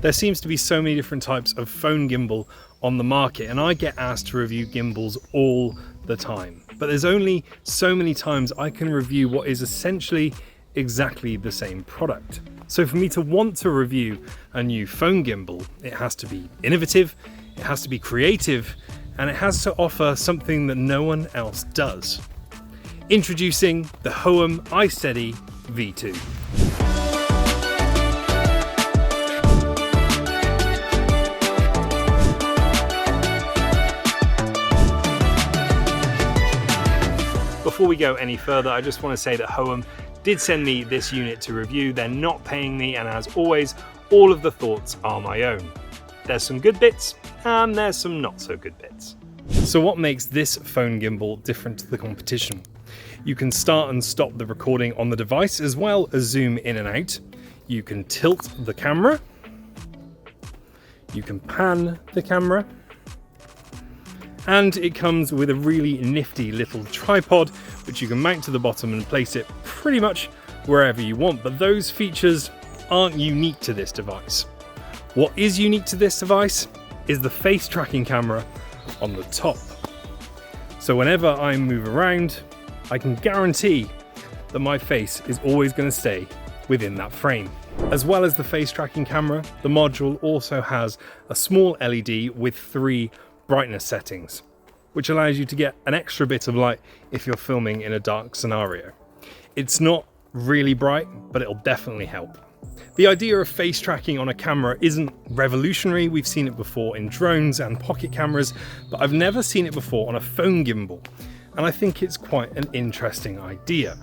There seems to be so many different types of phone gimbal on the market, and I get asked to review gimbals all the time. But there's only so many times I can review what is essentially exactly the same product. So for me to want to review a new phone gimbal, it has to be innovative, it has to be creative, and it has to offer something that no one else does. Introducing the Hohem iSteady V2. Before we go any further, I just want to say that Hohem did send me this unit to review. They're not paying me, and as always, all of the thoughts are my own. There's some good bits, and there's some not so good bits. So what makes this phone gimbal different to the competition? You can start and stop the recording on the device, as well as zoom in and out. You can tilt the camera. You can pan the camera. And it comes with a really nifty little tripod, which you can mount to the bottom and place it pretty much wherever you want. But those features aren't unique to this device. What is unique to this device is the face tracking camera on the top. So whenever I move around, I can guarantee that my face is always going to stay within that frame. As well as the face tracking camera, the module also has a small LED with 3 brightness settings, which allows you to get an extra bit of light if you're filming in a dark scenario. It's not really bright, but it'll definitely help. The idea of face tracking on a camera isn't revolutionary. We've seen it before in drones and pocket cameras, but I've never seen it before on a phone gimbal, and I think it's quite an interesting idea.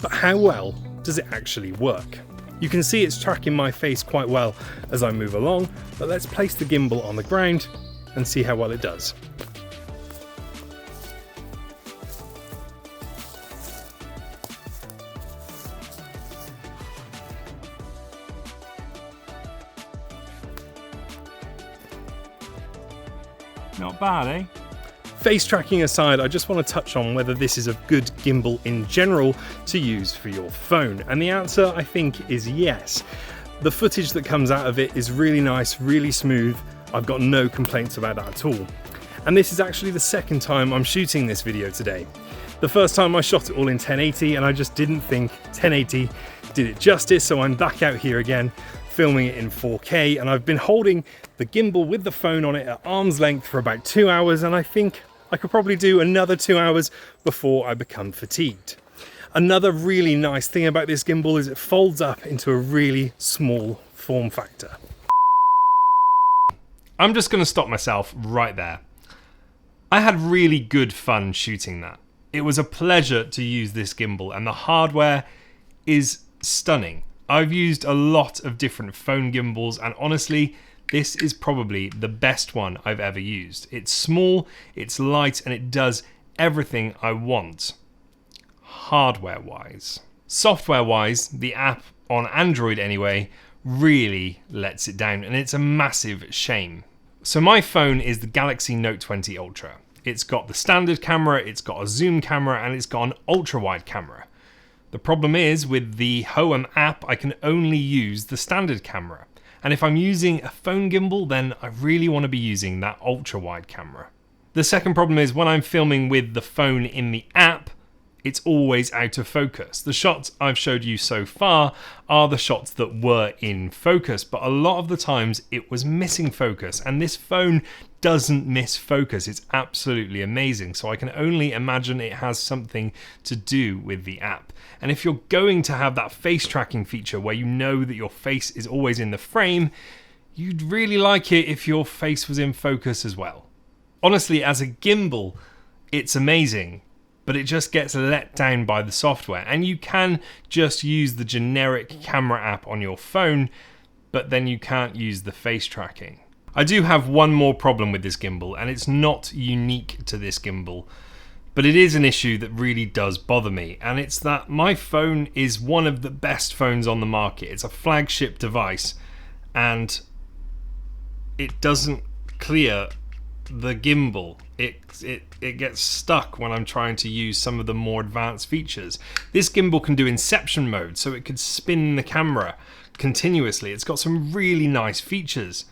But how well does it actually work? You can see it's tracking my face quite well as I move along, but let's place the gimbal on the ground and see how well it does. Not bad, eh? Face tracking aside, I just want to touch on whether this is a good gimbal in general to use for your phone. And the answer, I think, is yes. The footage that comes out of it is really nice, really smooth. I've got no complaints about that at all. And this is actually the second time I'm shooting this video today. The first time I shot it all in 1080 and I just didn't think 1080 did it justice, so I'm back out here again filming it in 4K, and I've been holding the gimbal with the phone on it at arm's length for about 2 hours, and I think I could probably do another 2 hours before I become fatigued. Another really nice thing about this gimbal is it folds up into a really small form factor. I'm just going to stop myself right there. I had really good fun shooting that. It was a pleasure to use this gimbal, and the hardware is stunning. I've used a lot of different phone gimbals, and honestly, this is probably the best one I've ever used. It's small, it's light, and it does everything I want, hardware-wise. Software-wise, the app, on Android anyway, really lets it down, and it's a massive shame. So my phone is the Galaxy Note 20 Ultra. It's got the standard camera, it's got a zoom camera, and it's got an ultra-wide camera. The problem is, with the Hohem app, I can only use the standard camera. And if I'm using a phone gimbal, then I really want to be using that ultra-wide camera. The second problem is, when I'm filming with the phone in the app, it's always out of focus. The shots I've showed you so far are the shots that were in focus, but a lot of the times it was missing focus, and this phone doesn't miss focus. It's absolutely amazing. So I can only imagine it has something to do with the app. And if you're going to have that face tracking feature where you know that your face is always in the frame, you'd really like it if your face was in focus as well. Honestly, as a gimbal, it's amazing, but it just gets let down by the software. And you can just use the generic camera app on your phone, but then you can't use the face tracking. I do have one more problem with this gimbal, and it's not unique to this gimbal, but it is an issue that really does bother me, and it's that my phone is one of the best phones on the market. It's a flagship device, and it doesn't clear the gimbal. It gets stuck when I'm trying to use some of the more advanced features. This gimbal can do inception mode, so it could spin the camera continuously. It's got some really nice features,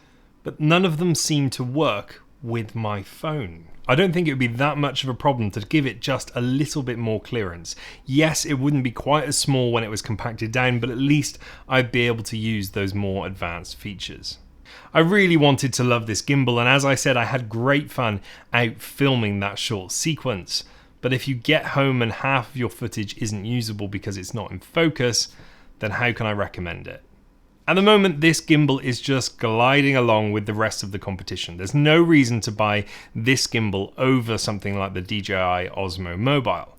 but none of them seem to work with my phone. I don't think it would be that much of a problem to give it just a little bit more clearance. Yes, it wouldn't be quite as small when it was compacted down, but at least I'd be able to use those more advanced features. I really wanted to love this gimbal, and as I said, I had great fun out filming that short sequence. But if you get home and half of your footage isn't usable because it's not in focus, then how can I recommend it? At the moment, this gimbal is just gliding along with the rest of the competition. There's no reason to buy this gimbal over something like the DJI Osmo Mobile.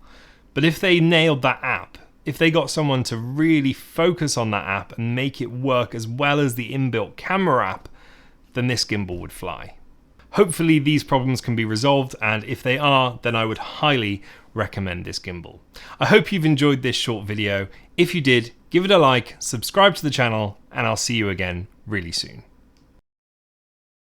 But if they nailed that app, if they got someone to really focus on that app and make it work as well as the inbuilt camera app, then this gimbal would fly. Hopefully these problems can be resolved, and if they are, then I would highly recommend this gimbal. I hope you've enjoyed this short video. If you did, give it a like, subscribe to the channel, and I'll see you again really soon.